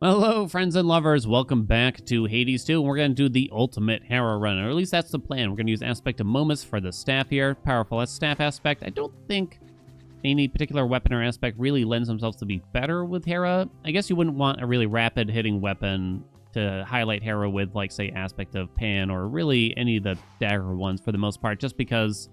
Hello, friends and lovers. Welcome back to Hades 2. We're going to do the ultimate Hera run, or at least that's the plan. We're going to use Aspect of Momus for the staff here. Powerful as staff aspect. I don't think any particular weapon or aspect really lends themselves to be better with Hera. I guess you wouldn't want a really rapid hitting weapon to highlight Hera with, like, say, Aspect of Pan, or really any of the dagger ones for the most part, just because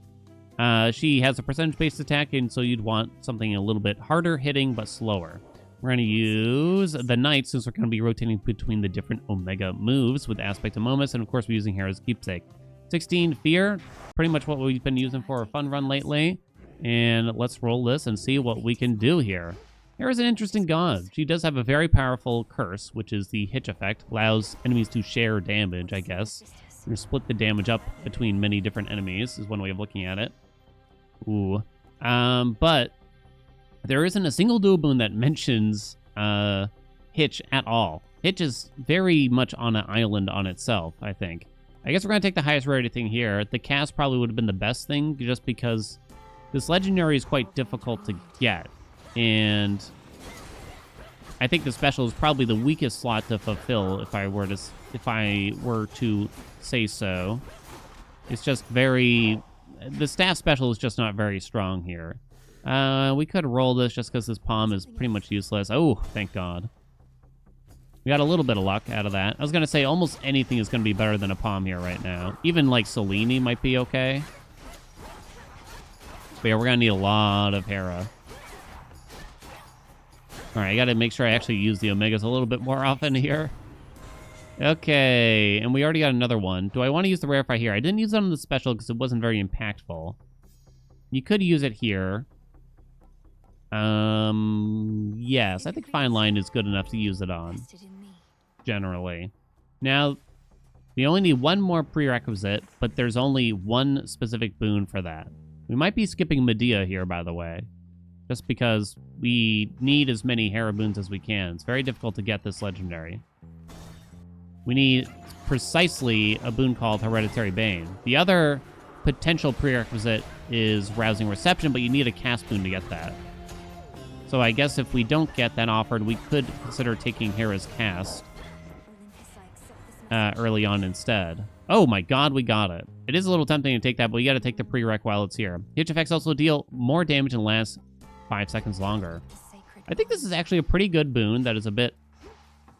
she has a percentage-based attack, and so you'd want something a little bit harder hitting but slower. We're going to use the Knight, since we're going to be rotating between the different Omega moves with Aspect of Momus, and of course we're using Hera's Keepsake. 16 Fear, pretty much what we've been using for a fun run lately. And let's roll this and see what we can do here. Hera's an interesting god. She does have a very powerful curse, which is the hitch effect. Allows enemies to share damage, I guess. Or split the damage up between many different enemies, is one way of looking at it. Ooh. But there isn't a single dual boon that mentions Hitch at all. Hitch is very much on an island on itself, I think. I guess we're going to take the highest rarity thing here. The cast probably would have been the best thing, just because this legendary is quite difficult to get. And I think the special is probably the weakest slot to fulfill, if I were to say so. It's just very... The staff special is just not very strong here. We could roll this just because this palm is pretty much useless. Oh, thank God. We got a little bit of luck out of that. I was going to say almost anything is going to be better than a palm here right now. Even like Selene might be okay. But yeah, we're going to need a lot of Hera. All right, I got to make sure I actually use the Omegas a little bit more often here. Okay, and we already got another one. Do I want to use the Rarefy here? I didn't use it on the special because it wasn't very impactful. You could use it here. Yes, I think Fine Line is good enough to use it on, generally. Now, we only need one more prerequisite, but there's only one specific boon for that. We might be skipping Medea here, by the way, just because we need as many Hera boons as we can. It's very difficult to get this legendary. We need precisely a boon called Hereditary Bane. The other potential prerequisite is Rousing Reception, but you need a cast boon to get that. So I guess if we don't get that offered, we could consider taking Hera's cast early on instead. Oh my God, we got it. It is a little tempting to take that, but we got to take the prereq while it's here. Hitch effects also deal more damage and last 5 seconds longer. I think this is actually a pretty good boon that is a bit...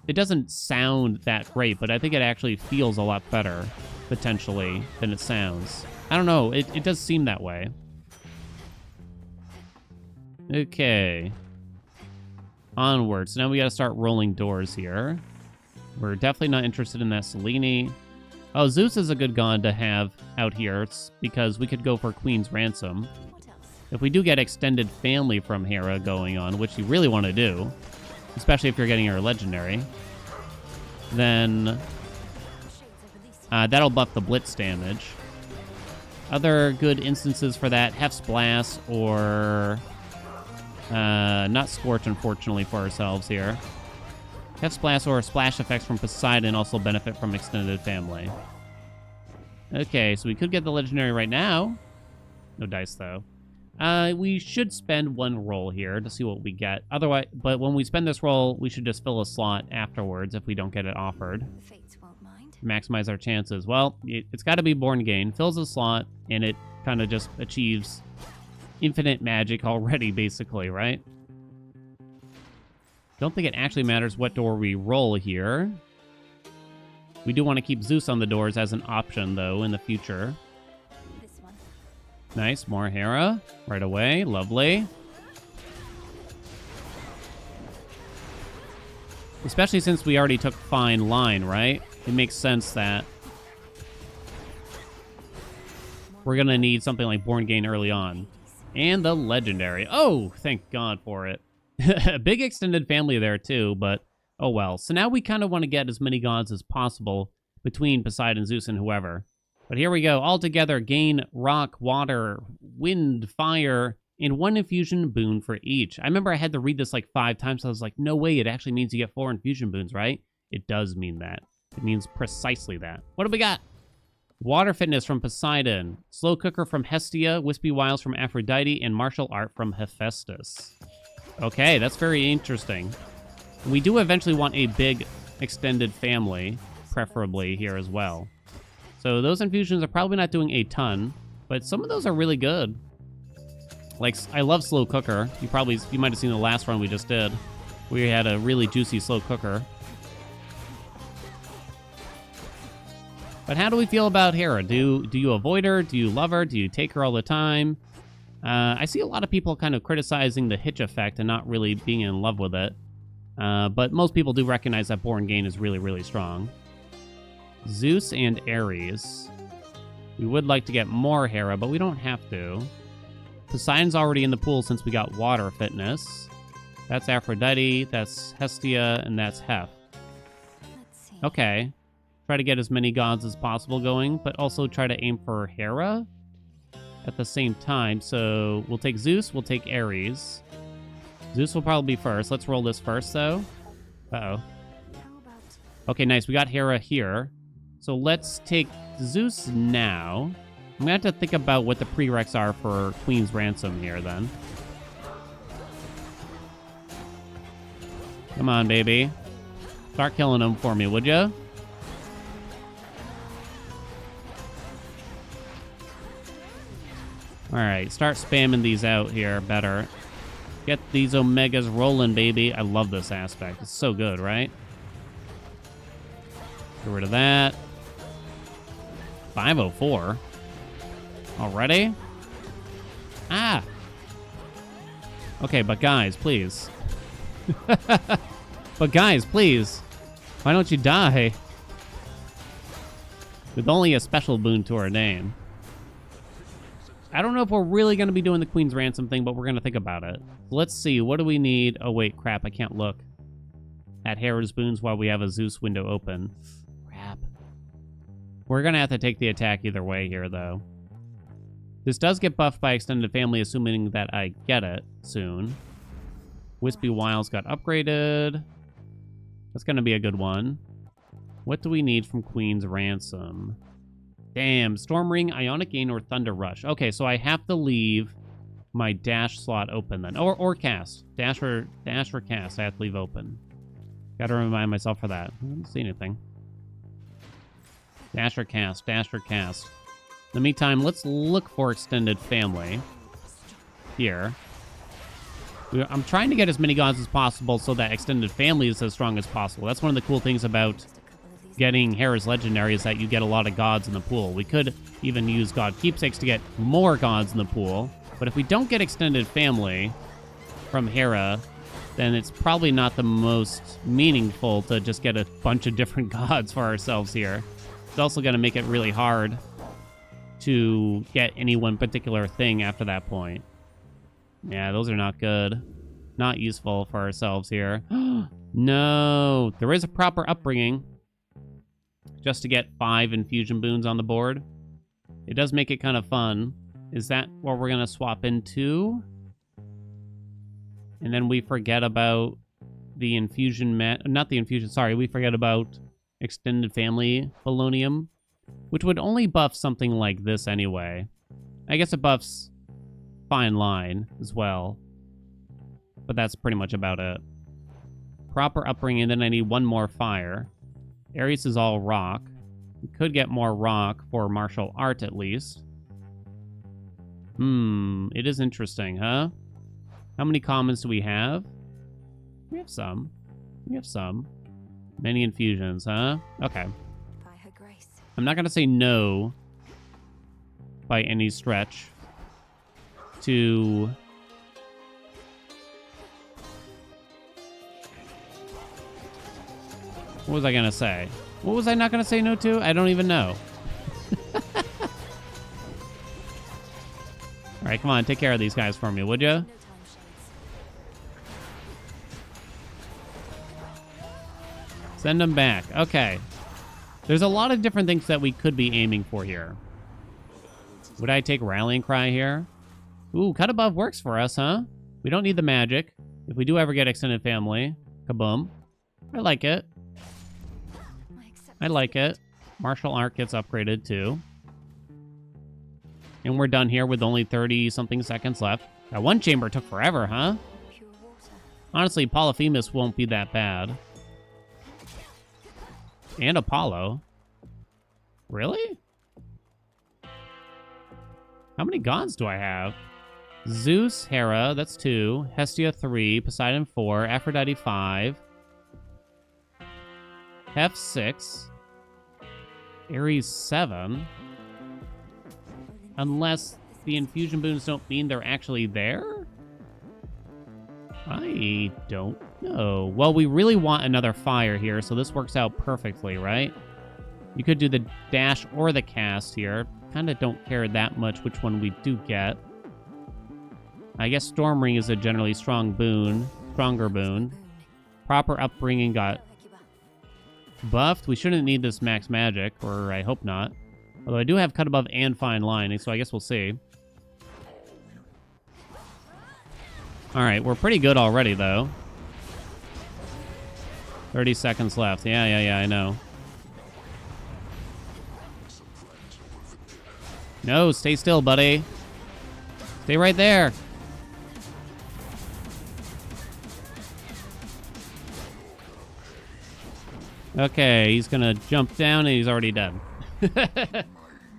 It doesn't sound that great, but I think it actually feels a lot better, potentially, than it sounds. I don't know, it does seem that way. Okay. Onwards. So now we gotta start rolling doors here. We're definitely not interested in that Selene. Oh, Zeus is a good god to have out here. It's because we could go for Queen's Ransom. If we do get extended family from Hera going on, which you really want to do, especially if you're getting her legendary, then that'll buff the blitz damage. Other good instances for that, Hef's Blast or... not Scorch, unfortunately, for ourselves here. Hef's Blast or Splash effects from Poseidon also benefit from extended family. Okay, so we could get the legendary right now. No dice, though. We should spend one roll here to see what we get. Otherwise, but when we spend this roll, we should just fill a slot afterwards if we don't get it offered. Maximize our chances. Well, it's got to be Born Gain. Fills a slot, and it kind of just achieves infinite magic already, basically, right? Don't think it actually matters what door we roll here. We do want to keep Zeus on the doors as an option, though, in the future. Nice, more Hera right away. Lovely. Especially since we already took Fine Line, right? It makes sense that we're going to need something like Born Gain early on. And the legendary. Oh, thank God for it. A big extended family there, too, but oh well. So now we kind of want to get as many gods as possible between Poseidon, Zeus, and whoever. But here we go. All together, gain rock, water, wind, fire, and 1 infusion boon for each. I remember I had to read this like 5 times. So I was like, no way, it actually means you get 4 infusion boons, right? It does mean that. It means precisely that. What do we got? Water Fitness from Poseidon. Slow Cooker from Hestia. Wispy Wiles from Aphrodite. And Martial Art from Hephaestus. Okay, that's very interesting. We do eventually want a big extended family, preferably here as well. So those infusions are probably not doing a ton, but some of those are really good. Like, I love slow cooker. You might have seen the last run we just did. We had a really juicy slow cooker. But how do we feel about Hera? Do you avoid her? Do you love her? Do you take her all the time? I see a lot of people kind of criticizing the hitch effect and not really being in love with it. But most people do recognize that Born Gain is really, really strong. Zeus and Ares. We would like to get more Hera, but we don't have to. Poseidon's already in the pool since we got water fitness. That's Aphrodite, that's Hestia, and that's Hef. Okay. Try to get as many gods as possible going, but also try to aim for Hera at the same time. So we'll take Zeus, we'll take Ares. Zeus will probably be first. Let's roll this first, though. Uh-oh. Okay, nice. We got Hera here. So let's take Zeus now. I'm going to have to think about what the prereqs are for Queen's Ransom here, then. Come on, baby. Start killing them for me, would ya? Alright, start spamming these out here better. Get these Omegas rolling, baby. I love this aspect. It's so good, right? Get rid of that. 504. Already? Ah! Okay, but guys, please. But guys, please. Why don't you die? With only a special boon to our name. I don't know if we're really going to be doing the Queen's Ransom thing, but we're going to think about it. Let's see. What do we need? Oh, wait. Crap. I can't look at Hera's boons while we have a Zeus window open. Crap. We're going to have to take the attack either way here, though. This does get buffed by Extended Family, assuming that I get it soon. Wispy Wiles got upgraded. That's going to be a good one. What do we need from Queen's Ransom? Damn, Storm Ring, Ionic Gain, or Thunder Rush. Okay, so I have to leave my dash slot open then. Or cast. Dash or cast, I have to leave open. Gotta remind myself for that. I don't see anything. Dash or cast, dash or cast. In the meantime, let's look for Extended Family. Here. I'm trying to get as many gods as possible so that Extended Family is as strong as possible. That's one of the cool things about getting Hera's Legendary is that you get a lot of gods in the pool. We could even use God Keepsakes to get more gods in the pool. But if we don't get Extended Family from Hera, then it's probably not the most meaningful to just get a bunch of different gods for ourselves here. It's also going to make it really hard to get any one particular thing after that point. Yeah, those are not good. Not useful for ourselves here. No! There is a proper upbringing. Just to get 5 infusion boons on the board. It does make it kind of fun. Is that what we're going to swap into? And then we forget about the infusion not the infusion, sorry. We forget about Extended Family Polonium, which would only buff something like this anyway. I guess it buffs Fine Line as well. But that's pretty much about it. Proper upbringing, and then I need one more fire. Ares is all rock. We could get more rock for martial art, at least. It is interesting, huh? How many commons do we have? We have some. We have some. Many infusions, huh? Okay. By her grace. I'm not going to say no by any stretch to... What was I going to say? What was I not going to say no to? I don't even know. All right, come on. Take care of these guys for me, would you? Send them back. Okay. There's a lot of different things that we could be aiming for here. Would I take Rallying Cry here? Ooh, Cut Above works for us, huh? We don't need the magic. If we do ever get Extended Family, kaboom. I like it. I like it. Martial Art gets upgraded too. And we're done here with only 30-something seconds left. That one chamber took forever, huh? Honestly, Polyphemus won't be that bad. And Apollo. Really? How many gods do I have? Zeus, Hera, that's 2. Hestia, 3. Poseidon, 4. Aphrodite, 5. Hef, 6. Ares, 7. Unless the infusion boons don't mean they're actually there? I don't know. Well, we really want another fire here, so this works out perfectly, right? You could do the dash or the cast here. Kind of don't care that much which one we do get. I guess Storm Ring is a generally strong boon. Stronger boon. Proper upbringing got buffed. We shouldn't need this max magic, or I hope not. Although I do have cut above and fine line, so I guess we'll see. Alright, we're pretty good already, though. 30 seconds left. Yeah, I know. No, stay still, buddy. Stay right there. Okay, he's gonna jump down and he's already dead.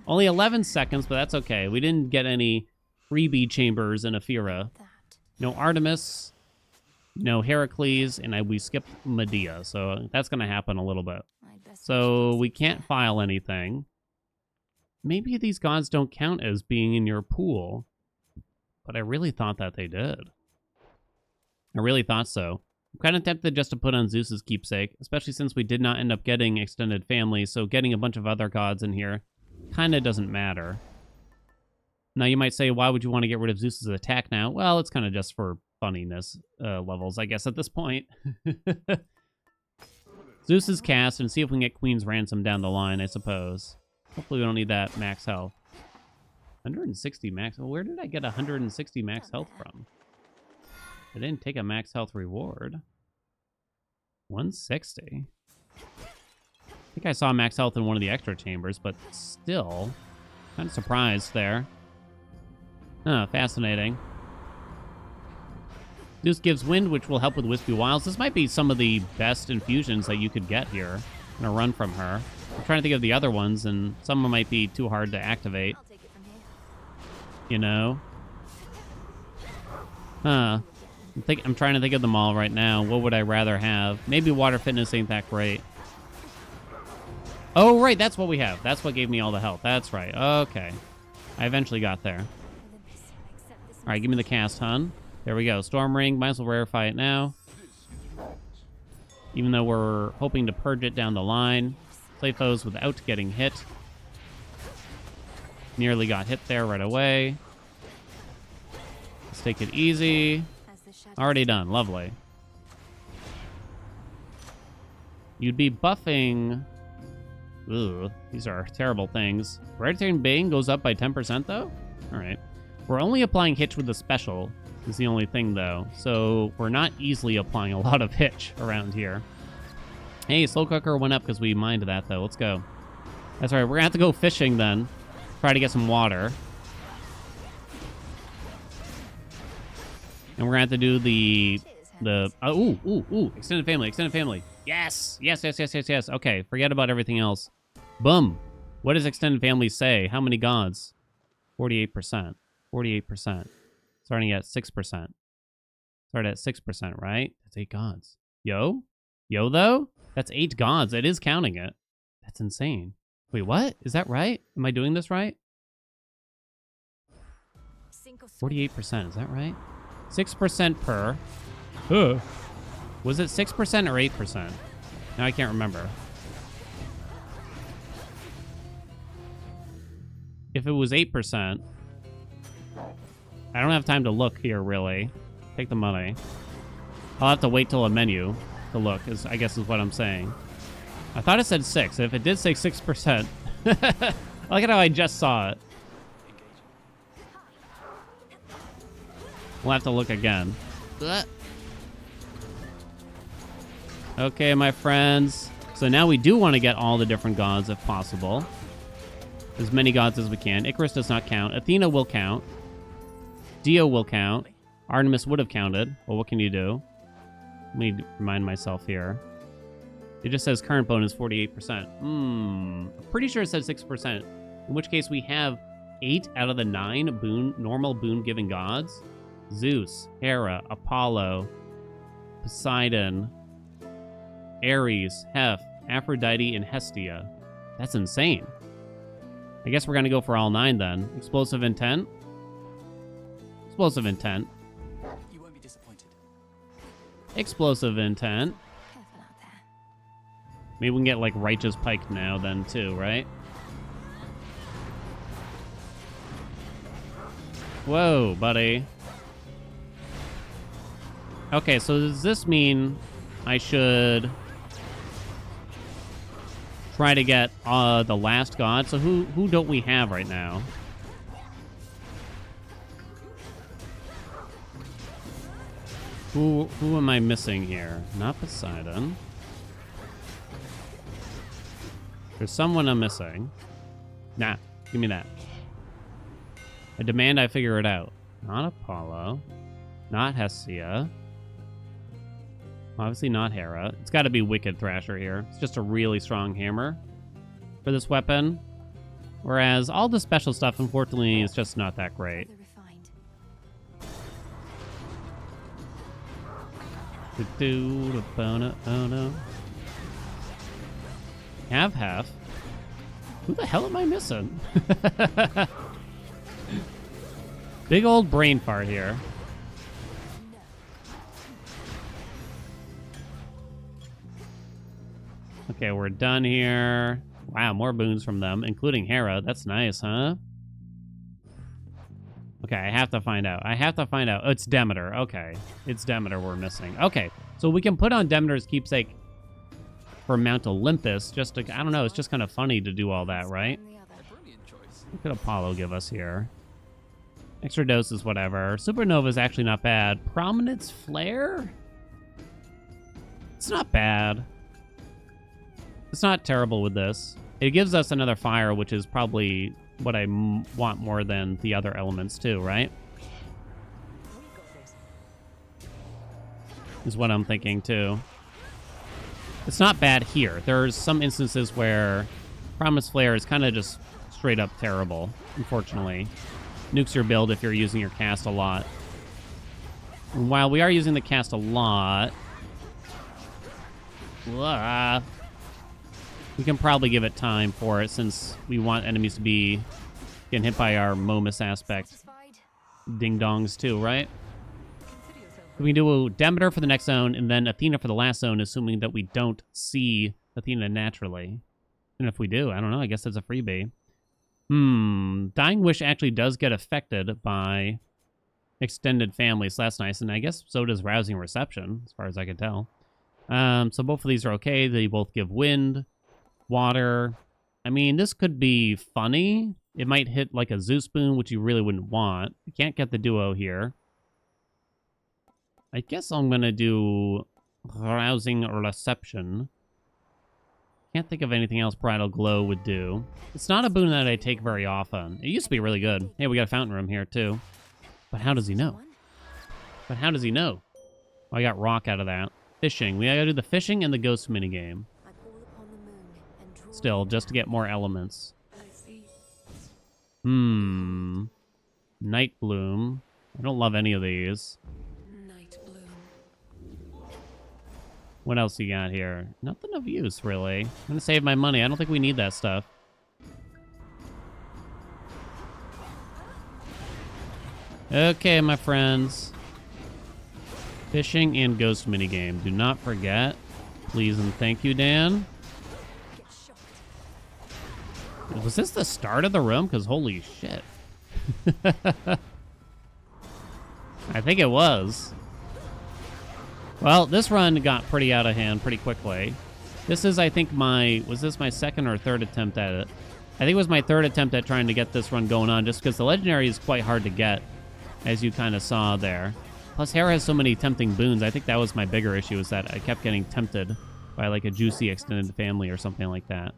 Only 11 seconds, but that's okay. We didn't get any freebie chambers in Ephira. No Artemis, no Heracles, and we skipped Medea, so that's gonna happen a little bit. So we can't file anything. Maybe these gods don't count as being in your pool, but I really thought that they did. I really thought so. I'm kind of tempted just to put on Zeus's keepsake, especially since we did not end up getting extended family, so getting a bunch of other gods in here kind of doesn't matter. Now you might say, why would you want to get rid of Zeus's attack now? Well, it's kind of just for funniness levels, I guess, at this point. Zeus's cast, and see if we can get Queen's Ransom down the line, I suppose. Hopefully we don't need that max health. 160 max. Well, where did I get 160 max health from? I didn't take a max health reward. 160. I think I saw max health in one of the extra chambers, but still, kind of surprised there. Huh, fascinating. Zeus gives wind, which will help with Wispy Wilds. This might be some of the best infusions that you could get here. I'm gonna run from her. I'm trying to think of the other ones, and some of them might be too hard to activate. You know? Huh. I'm trying to think of them all right now. What would I rather have? Maybe Water Fitness ain't that great. Oh, right, that's what we have. That's what gave me all the health. That's right. Okay. I eventually got there. All right, give me the cast, hun. There we go. Storm Ring. Might as well rarefy it now. Even though we're hoping to purge it down the line. Play foes without getting hit. Nearly got hit there right away. Let's take it easy. Already done. Lovely. You'd be buffing... Ugh, these are terrible things. Hereditary Bane goes up by 10%, though? Alright. We're only applying Hitch with the special, is the only thing, though. So we're not easily applying a lot of Hitch around here. Hey, Slow Cooker went up because we mined that, though. Let's go. That's right. We're going to have to go fishing, then. Try to get some water. And we're going to have to do the extended family. Yes. Okay, forget about everything else. Boom. What does extended family say? How many gods? 48%. 48%. Starting at 6%. Start at 6%, right? That's 8 gods. Yo, though? That's 8 gods. It is counting it. That's insane. Wait, what? Is that right? Am I doing this right? 48%, is that right? 6% per. Was it 6% or 8%? Now I can't remember. If it was 8%, I don't have time to look here, really. Take the money. I'll have to wait till a menu to look, I guess is what I'm saying. I thought it said 6. If it did say 6%, look at how I just saw it. We'll have to look again. Okay, my friends. So now we do want to get all the different gods if possible. As many gods as we can. Icarus does not count. Athena will count. Dio will count. Artemis would have counted. Well, what can you do? Let me remind myself here. It just says current bonus 48%. I'm pretty sure it says 6%. In which case we have 8 out of the 9 normal boon-giving gods. Zeus, Hera, Apollo, Poseidon, Ares, Heph, Aphrodite, and Hestia. That's insane. I guess we're going to go for all 9 then. Explosive intent. Explosive intent. You won't be disappointed. Explosive intent. Maybe we can get like Righteous Pike now then too, right? Whoa, buddy. Okay, so does this mean I should try to get the last god? So who don't we have right now? Who am I missing here? Not Poseidon. There's someone I'm missing. Nah, give me that. I demand I figure it out. Not Apollo. Not Hestia. Obviously not Hera. It's got to be Wicked Thrasher here. It's just a really strong hammer for this weapon. Whereas all the special stuff, unfortunately, is just not that great. Have Hef. Who the hell am I missing? Big old brain fart here. Okay, we're done here. Wow, more boons from them, including Hera. That's nice, huh? Okay, I have to find out. Oh, it's Demeter. Okay, it's Demeter we're missing. Okay, so we can put on Demeter's keepsake for Mount Olympus. Just to, I don't know, it's just kind of funny to do all that, right? What could Apollo give us here? Extra doses, whatever. Supernova is actually not bad. Prominence Flare? It's not bad. It's not terrible with this. It gives us another fire, which is probably what I want more than the other elements too, right? Is what I'm thinking too. It's not bad here. There's some instances where Promise Flare is kind of just straight up terrible, unfortunately. Nukes your build if you're using your cast a lot. And while we are using the cast a lot, we can probably give it time for it since we want enemies to be getting hit by our Momus aspect. Ding-dongs too, right? We can do Demeter for the next zone and then Athena for the last zone, assuming that we don't see Athena naturally. And if we do, I don't know, I guess it's a freebie. Dying Wish actually does get affected by extended family, so that's nice. And I guess so does Rousing Reception, as far as I can tell. So both of these are okay. They both give wind, water. I mean, this could be funny. It might hit like a Zeus boon, which you really wouldn't want. You can't get the duo here. I guess I'm going to do Rousing Reception. Can't think of anything else Bridal Glow would do. It's not a boon that I take very often. It used to be really good. Hey, we got a fountain room here, too. But how does he know? Oh, I got rock out of that. Fishing. We gotta do the fishing and the ghost minigame. Still, just to get more elements. Night Bloom. I don't love any of these. What else you got here? Nothing of use, really. I'm gonna save my money. I don't think we need that stuff. Okay, my friends. Fishing and ghost minigame. Do not forget. Please and thank you, Dan. Was this the start of the room? Because holy shit. I think it was. Well, this run got pretty out of hand pretty quickly. This is, I think, was this my second or third attempt at it? I think it was my third attempt at trying to get this run going on, just because the legendary is quite hard to get, as you kind of saw there. Plus, Hera has so many tempting boons. I think that was my bigger issue, is that I kept getting tempted by like a juicy extended family or something like that.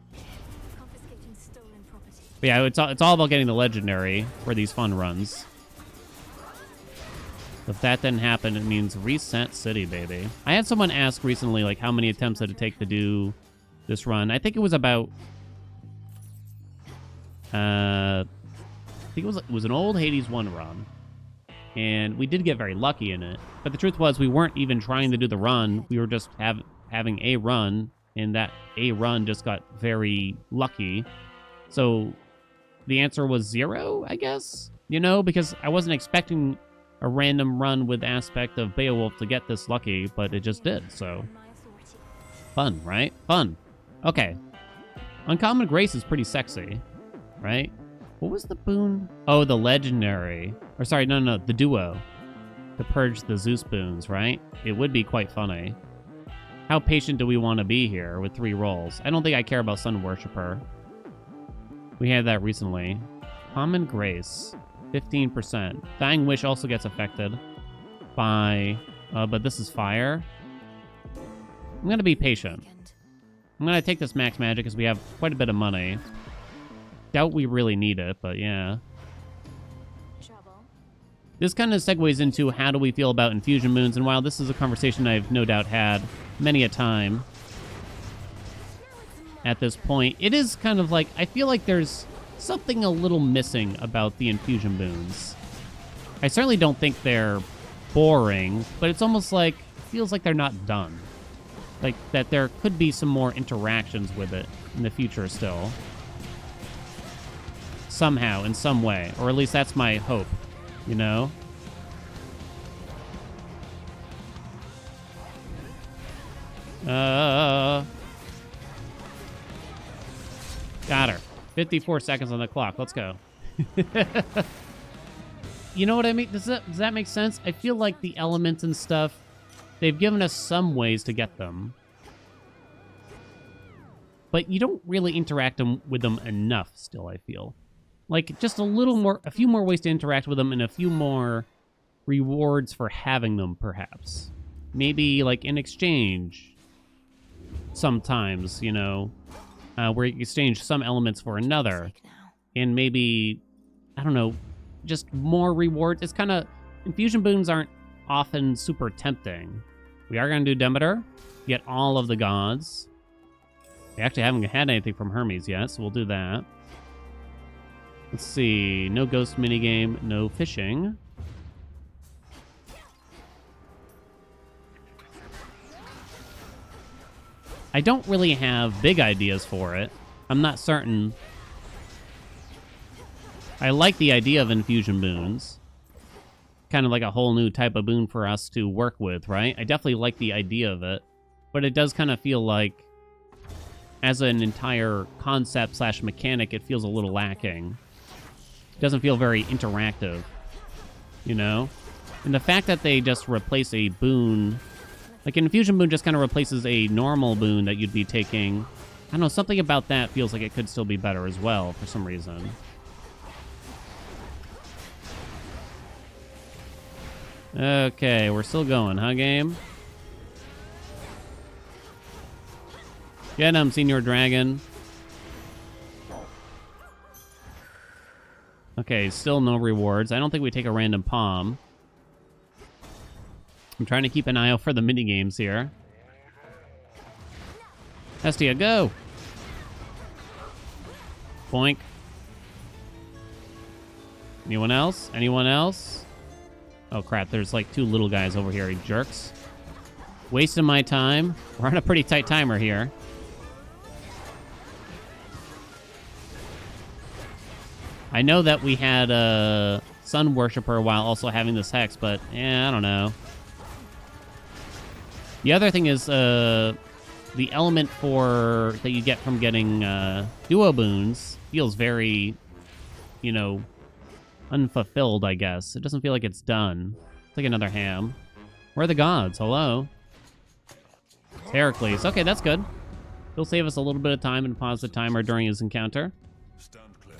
But yeah, it's all about getting the legendary for these fun runs. If that didn't happen, it means reset city, baby. I had someone ask recently, like, how many attempts did it take to do this run. I think it was about... I think it was an old Hades 1 run. And we did get very lucky in it. But the truth was, we weren't even trying to do the run. We were just having a run, and that a run just got very lucky. So the answer was 0, I guess? You know, because I wasn't expecting a random run with aspect of Beowulf to get this lucky, but it just did, so... Fun, right? Fun. Okay. Uncommon Grace is pretty sexy, right? What was the boon? Oh, the legendary. Or sorry, no, the duo. To purge the Zeus boons, right? It would be quite funny. How patient do we want to be here with 3 rolls? I don't think I care about Sun Worshipper. We had that recently. Common Grace. 15%. Dying Wish also gets affected by... but this is fire. I'm going to be patient. I'm going to take this max magic because we have quite a bit of money. Doubt we really need it, but yeah. This kind of segues into how do we feel about infusion moons, and while this is a conversation I've no doubt had many a time at this point, it is kind of like, I feel like there's something a little missing about the infusion boons. I certainly don't think they're boring, but it's almost like, it feels like they're not done. Like, that there could be some more interactions with it in the future still. Somehow, in some way. Or at least that's my hope, you know? Got her. 54 seconds on the clock. Let's go. You know what I mean? Does that make sense? I feel like the elements and stuff, they've given us some ways to get them. But you don't really interact with them enough still, I feel. Like, just a few more ways to interact with them and a few more rewards for having them, perhaps. Maybe, like, in exchange, sometimes, you know, where you exchange some elements for another. And maybe, I don't know, just more rewards. It's kind of, infusion boons aren't often super tempting. We are going to do Demeter, get all of the gods. We actually haven't had anything from Hermes yet, so we'll do that. Let's see, no ghost minigame, no fishing. I don't really have big ideas for it. I'm not certain. I like the idea of infusion boons. Kind of like a whole new type of boon for us to work with, right? I definitely like the idea of it. But it does kind of feel like, as an entire concept / mechanic, it feels a little lacking. It doesn't feel very interactive, you know? And the fact that they just replace a boon, like an infusion boon just kind of replaces a normal boon that you'd be taking. I don't know, something about that feels like it could still be better as well for some reason. Okay, we're still going, huh, game? Get him, Senior Dragon. Okay, still no rewards. I don't think we take a random palm. I'm trying to keep an eye out for the minigames here. Hestia, go! Boink. Anyone else? Anyone else? Oh, crap. There's like 2 little guys over here, you jerks. Wasting my time. We're on a pretty tight timer here. I know that we had a Sun Worshipper while also having this Hex, but, I don't know. The other thing is, the element that you get from getting duo boons feels very, you know, unfulfilled, I guess. It doesn't feel like it's done. It's like another ham. Where are the gods? Hello? It's Heracles. Okay, that's good. He'll save us a little bit of time and pause the timer during his encounter. Stand clear.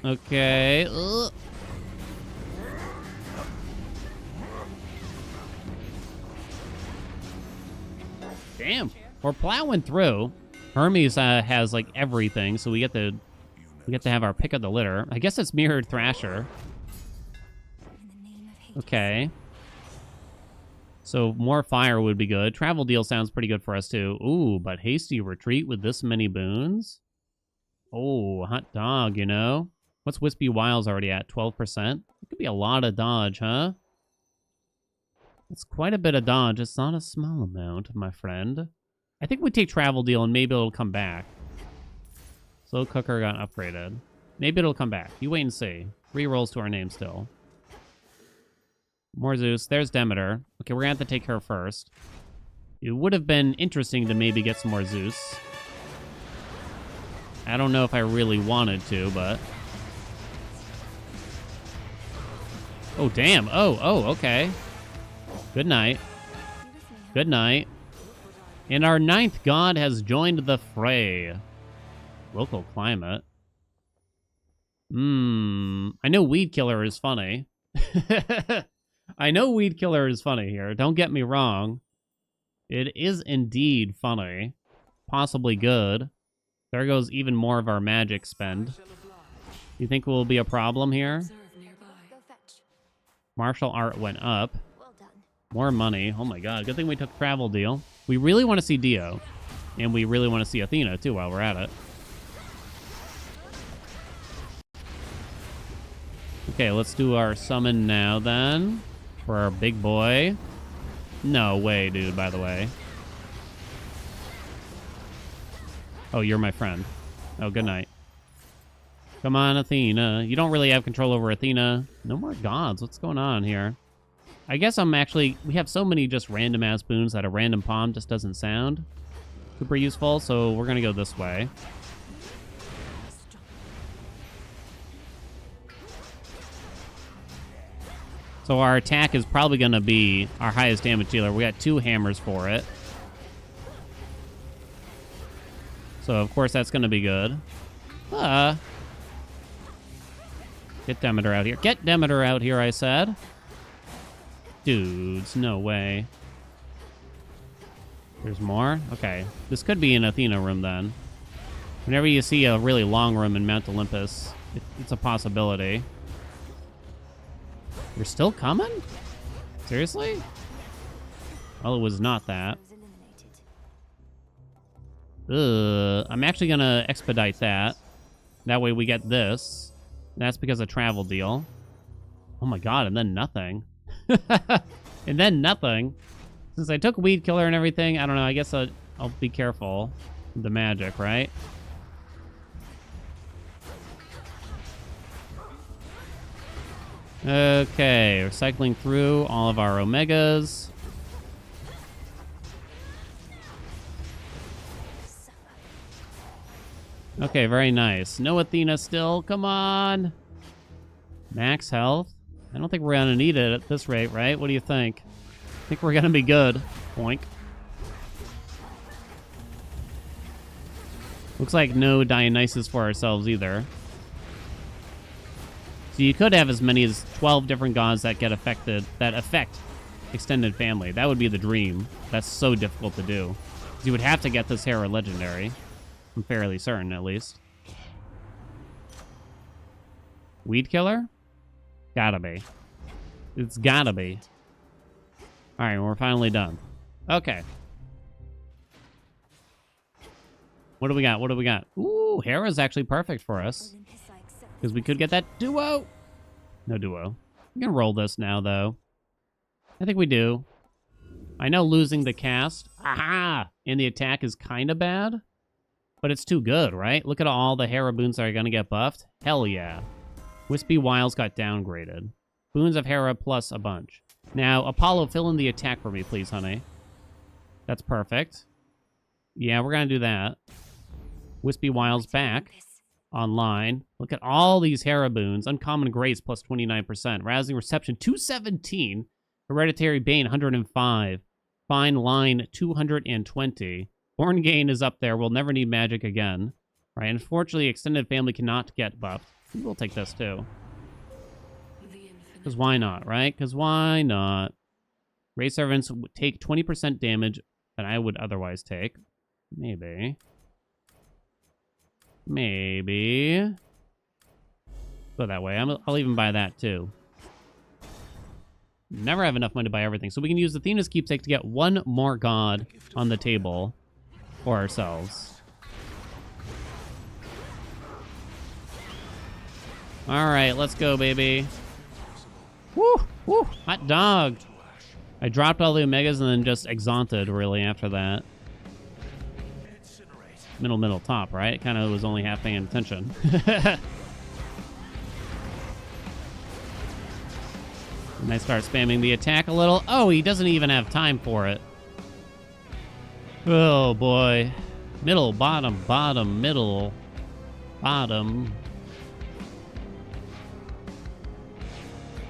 Okay. Damn, we're plowing through. Hermes has like everything, so we get to have our pick of the litter. I guess it's Mirrored Thrasher. Okay. So more fire would be good. Travel deal sounds pretty good for us too. Ooh, but hasty retreat with this many boons? Oh, hot dog, you know? What's Wispy Wiles already at? 12%? It could be a lot of dodge, huh? It's quite a bit of dodge. It's not a small amount, my friend. I think we take travel deal and maybe it'll come back. Slow cooker got upgraded. Maybe it'll come back. You wait and see. 3 rolls to our name still. More Zeus. There's Demeter. Okay, we're going to have to take her first. It would have been interesting to maybe get some more Zeus. I don't know if I really wanted to, but... Oh, damn. Oh, okay. Good night. Good night. And our 9th god has joined the fray. Local climate. I know Weed Killer is funny. I know Weed Killer is funny here. Don't get me wrong. It is indeed funny. Possibly good. There goes even more of our magic spend. You think will be a problem here? Martial art went up. More money. Oh my god. Good thing we took travel deal. We really want to see Dio. And we really want to see Athena too while we're at it. Okay, let's do our summon now then. For our big boy. No way, dude, by the way. Oh, you're my friend. Oh, good night. Come on, Athena. You don't really have control over Athena. No more gods. What's going on here? I guess we have so many just random ass boons that a random palm just doesn't sound super useful, so we're gonna go this way. So our attack is probably gonna be our highest damage dealer. We got 2 hammers for it. So of course that's gonna be good. Get Demeter out here. Get Demeter out here, I said. Dudes, no way. There's more? Okay. This could be an Athena room then. Whenever you see a really long room in Mount Olympus, it's a possibility. You're still coming? Seriously? Well, it was not that. I'm actually gonna expedite that. That way we get this. That's because of travel deal. Oh my god, and then nothing. And then nothing. Since I took Weed Killer and everything, I don't know, I guess I'll be careful with the magic, right? Okay, we're cycling through all of our Omegas. Okay, very nice. No Athena still. Come on. Max health. I don't think we're going to need it at this rate, right? What do you think? I think we're going to be good. Boink. Looks like no Dionysus for ourselves either. So you could have as many as 12 different gods that get affected, that affect extended family. That would be the dream. That's so difficult to do. You would have to get this Hera legendary. I'm fairly certain, at least. Weed Killer? Gotta be. It's gotta be. Alright, we're finally done. Okay. What do we got? What do we got? Ooh, Hera's actually perfect for us. Because we could get that duo. No duo. I'm gonna roll this now, though. I think we do. I know losing the cast. Aha! And the attack is kind of bad. But it's too good, right? Look at all the Hera boons that are gonna get buffed. Hell yeah. Wispy Wiles got downgraded. Boons of Hera plus a bunch. Now, Apollo, fill in the attack for me, please, honey. That's perfect. Yeah, we're gonna do that. Wispy Wiles back. Online. Look at all these Hera boons. Uncommon Grace plus 29%. Rousing Reception 217. Hereditary Bane 105. Fine Line 220. Born Gain is up there. We'll never need magic again. Right, unfortunately, Extended Family cannot get buffed. We'll take this too. Because why not, right? Because why not? Race Servants take 20% damage than I would otherwise take. Maybe. Maybe. Go that way. I'll even buy that too. Never have enough money to buy everything. So we can use Athena's keepsake to get one more god on the table for ourselves. All right, let's go, baby. Woo! Woo! Hot dog! I dropped all the Omegas and then just exhausted, really, after that. Middle, top, right? Kind of was only half paying attention. And I start spamming the attack a little. Oh, he doesn't even have time for it. Oh, boy. Middle, bottom, bottom, middle, bottom.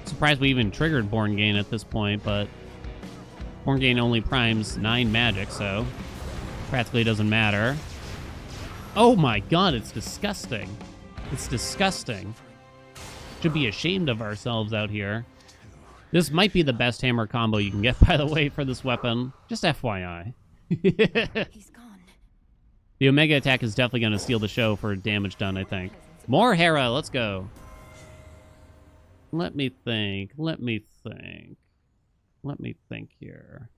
Surprised we even triggered Born Gain at this point, but Born Gain only primes 9 magic, so practically doesn't matter. Oh my god, it's disgusting. It's disgusting. Should be ashamed of ourselves out here. This might be the best hammer combo you can get, by the way, for this weapon. Just FYI. He's gone. The Omega attack is definitely going to steal the show for damage done, I think. More Hera, let's go. Let me think. Let me think. Let me think here.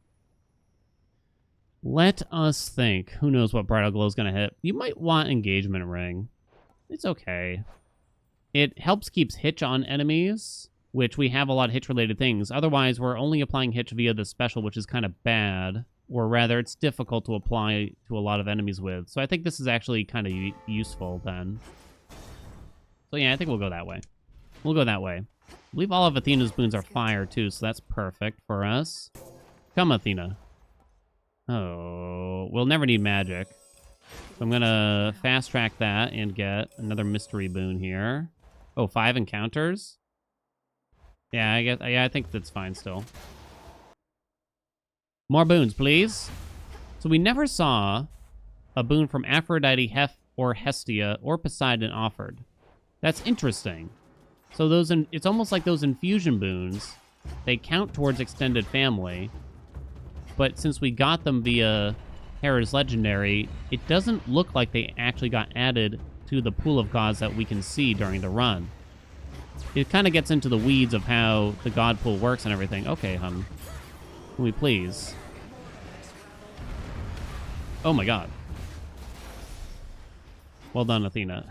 Let us think. Who knows what Bridal Glow is going to hit? You might want Engagement Ring. It's okay. It helps keeps hitch on enemies, which we have a lot of hitch-related things. Otherwise, we're only applying hitch via the special, which is kind of bad. Or rather, it's difficult to apply to a lot of enemies with. So I think this is actually kind of useful then. So yeah, I think we'll go that way. We'll go that way. I believe all of Athena's boons are fire, too, so that's perfect for us. Come, Athena. Oh, we'll never need magic. So I'm going to fast-track that and get another mystery boon here. Oh, 5 encounters? Yeah, I think that's fine still. More boons, please. So we never saw a boon from Aphrodite, or Hestia, or Poseidon offered. That's interesting. So those, it's almost like those infusion boons. They count towards extended family. But since we got them via Hera's Legendary, it doesn't look like they actually got added to the pool of gods that we can see during the run. It kind of gets into the weeds of how the god pool works and everything. Okay, hun. Can we please? Oh my god. Well done, Athena.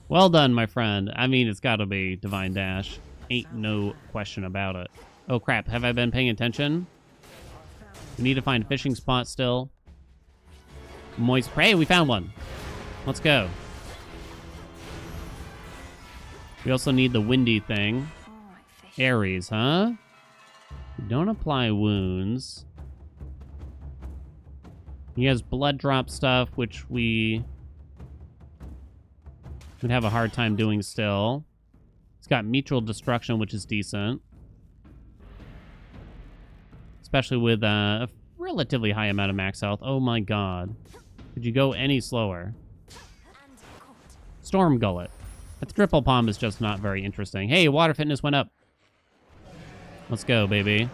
Well done, my friend. I mean, it's gotta be Divine Dash. Ain't no question about it. Oh crap, have I been paying attention? We need to find a fishing spot still. Moist prey, we found one. Let's go. We also need the windy thing. Ares, huh? Don't apply wounds. He has blood drop stuff, which we would have a hard time doing still. He's got Mitral Destruction, which is decent. Especially with a relatively high amount of max health. Oh my god. Could you go any slower? Storm Gullet. That triple palm is just not very interesting. Hey, water fitness went up. Let's go, baby.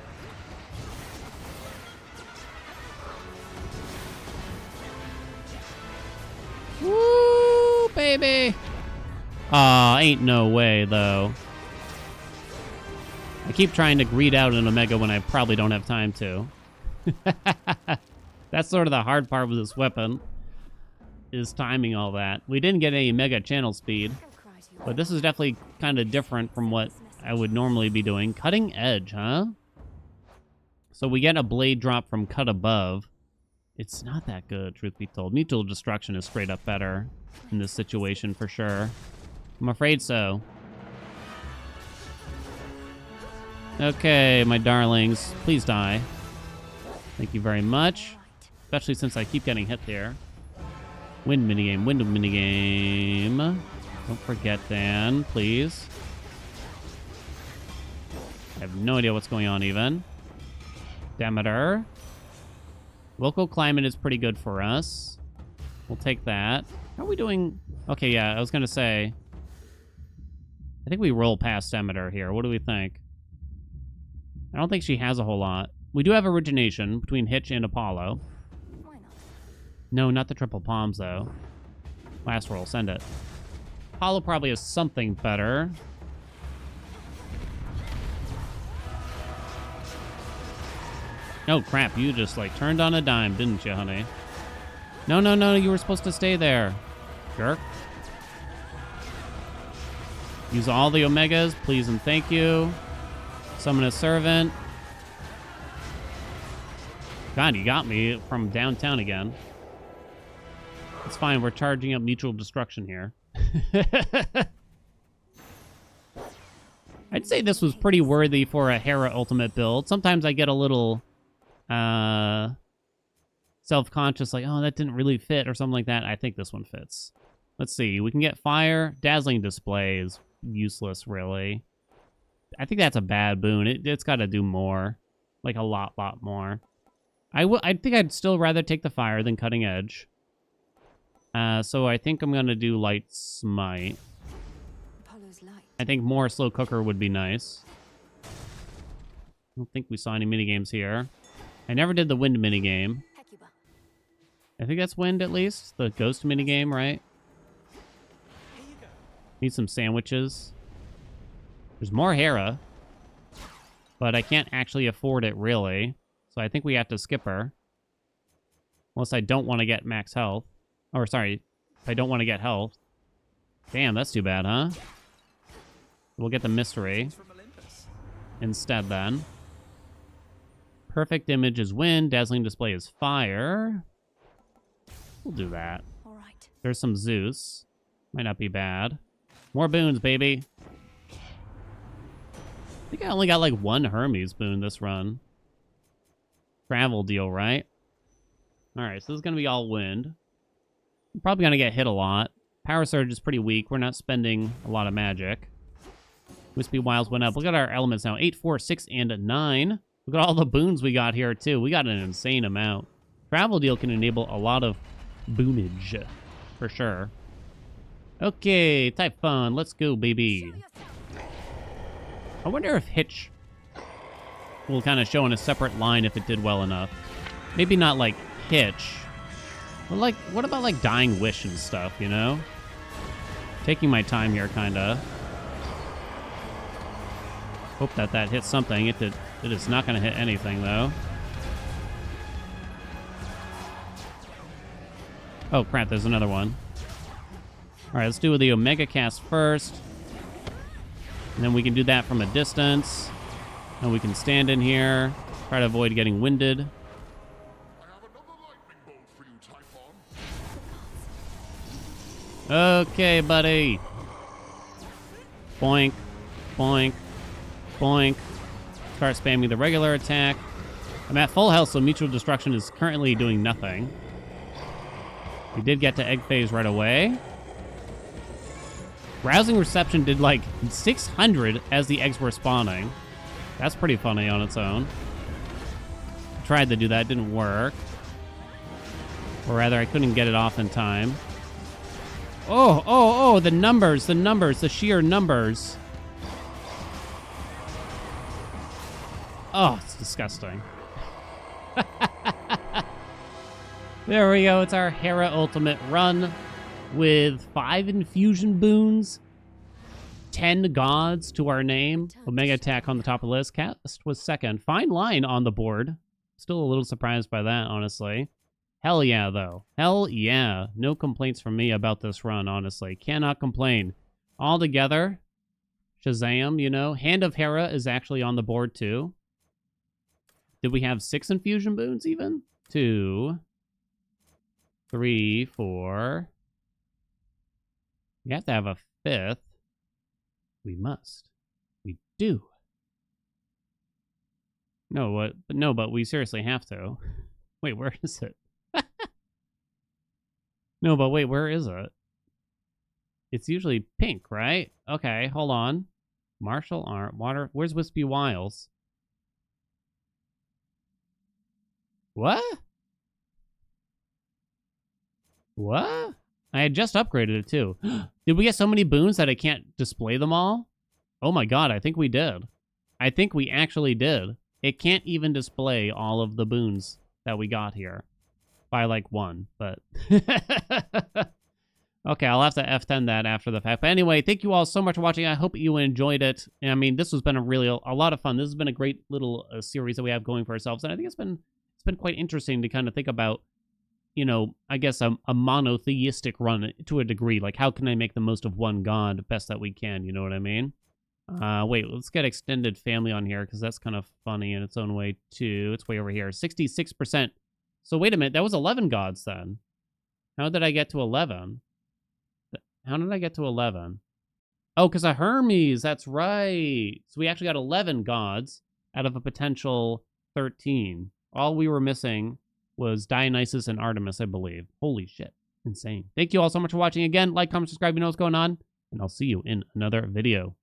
Woo, baby. Aw, ain't no way, though. I keep trying to greed out an Omega when I probably don't have time to. That's sort of the hard part with this weapon, is timing all that. We didn't get any Mega channel speed, but this is definitely kind of different from what I would normally be doing. Cutting Edge, huh? So we get a blade drop from Cut Above. It's not that good, truth be told. Mutual Destruction is straight up better in this situation for sure. I'm afraid so. Okay, my darlings, please die. Thank you very much. Especially since I keep getting hit there. Wind minigame, wind minigame. Don't forget, Dan, please. I have no idea what's going on even. Demeter. Local climate is pretty good for us. We'll take that. How are we doing? Okay, yeah, I was gonna say. I think we roll past Demeter here. What do we think? I don't think she has a whole lot. We do have origination between Hitch and Apollo. Why not? No, not the triple palms, though. Last roll, send it. Apollo probably has something better. Oh, crap. You just, like, turned on a dime, didn't you, honey? No, no, no. You were supposed to stay there. Jerk. Use all the Omegas, please and thank you. Summon a servant. God, you got me from downtown again. It's fine. We're charging up mutual destruction here. I'd say this was pretty worthy for a Hera ultimate build. Sometimes I get a little self-conscious, like, oh, that didn't really fit or something like that. I think this one fits. Let's see. We can get fire. Dazzling display is useless, really. I think that's a bad boon. It's got to do more. Like, a lot more. I think I'd still rather take the fire than cutting edge. So I think I'm going to do light smite. Apollo's light. I think more slow cooker would be nice. I don't think we saw any minigames here. I never did the wind minigame. Hecuba. I think that's wind, at least. The ghost minigame, right? Need some sandwiches. There's more Hera. But I can't actually afford it, really. So I think we have to skip her. Unless I don't want to get max health. Or, sorry, if I don't want to get health. Damn, that's too bad, huh? We'll get the mystery instead, then. Perfect image is wind. Dazzling display is fire. We'll do that. All right. There's some Zeus. Might not be bad. More boons, baby. I think I only got like one Hermes boon this run. Travel deal, right? Alright, so this is going to be all wind. I'm probably going to get hit a lot. Power Surge is pretty weak. We're not spending a lot of magic. Wispy Wiles went up. Look at our elements now. 8, 4, 6, and 9. Look at all the boons we got here, too. We got an insane amount. Travel deal can enable a lot of boonage, for sure. Okay, Typhon, let's go, baby. I wonder if Hitch will kind of show in a separate line if it did well enough. Maybe not like Hitch. But like, what about like Dying Wish and stuff, you know? Taking my time here, kind of. Hope that hits something. It is not going to hit anything, though. Oh, crap, there's another one. All right, let's do the Omega cast first. And then we can do that from a distance. And we can stand in here, try to avoid getting winded. I have another lightning bolt for you, Typhon. Okay, buddy. Boink, boink, boink. Start spamming the regular attack. I'm at full health, so mutual destruction is currently doing nothing. We did get to egg phase right away. Rousing Reception did like 600 as the eggs were spawning. That's pretty funny on its own. Tried to do that, didn't work. Or rather, I couldn't get it off in time. Oh, the numbers, the sheer numbers. Oh, it's disgusting. There we go, it's our Hera Ultimate run with 5 infusion boons, 10 gods to our name. Omega attack on the top of the list. Cast was second. Fine line on the board. Still a little surprised by that, honestly. Hell yeah, though. Hell yeah. No complaints from me about this run, honestly. Cannot complain. All together, Shazam, you know. Hand of Hera is actually on the board, too. Did we have 6 infusion boons, even? 2, 3, 4... We have to have a 5th. We must. We do. No, but we seriously have to. Wait, where is it? No, but wait, where is it? It's usually pink, right? Okay, hold on. Martial art, water. Where's Wispy Wiles? What? What? I had just upgraded it, too. Did we get so many boons that I can't display them all? Oh my god, I think we did. I think we actually did. it can't even display all of the boons that we got here by like one, but okay, I'll have to F10 that after the fact. But anyway, thank you all so much for watching. I hope you enjoyed it. I mean, this has been a lot of fun. This has been a great little series that we have going for ourselves, and I think it's been quite interesting to kind of think about, you know, I guess a monotheistic run to a degree. Like, how can I make the most of one god best that we can? You know what I mean? Wait, let's get extended family on here because that's kind of funny in its own way too. It's way over here, 66%. So wait a minute, that was 11 gods then. How did I get to 11? How did I get to 11? Oh, because of Hermes. That's right. So we actually got 11 gods out of a potential 13. All we were missing was Dionysus and Artemis, I believe. Holy shit. Insane. Thank you all so much for watching again. Like, comment, subscribe, you know what's going on. And I'll see you in another video.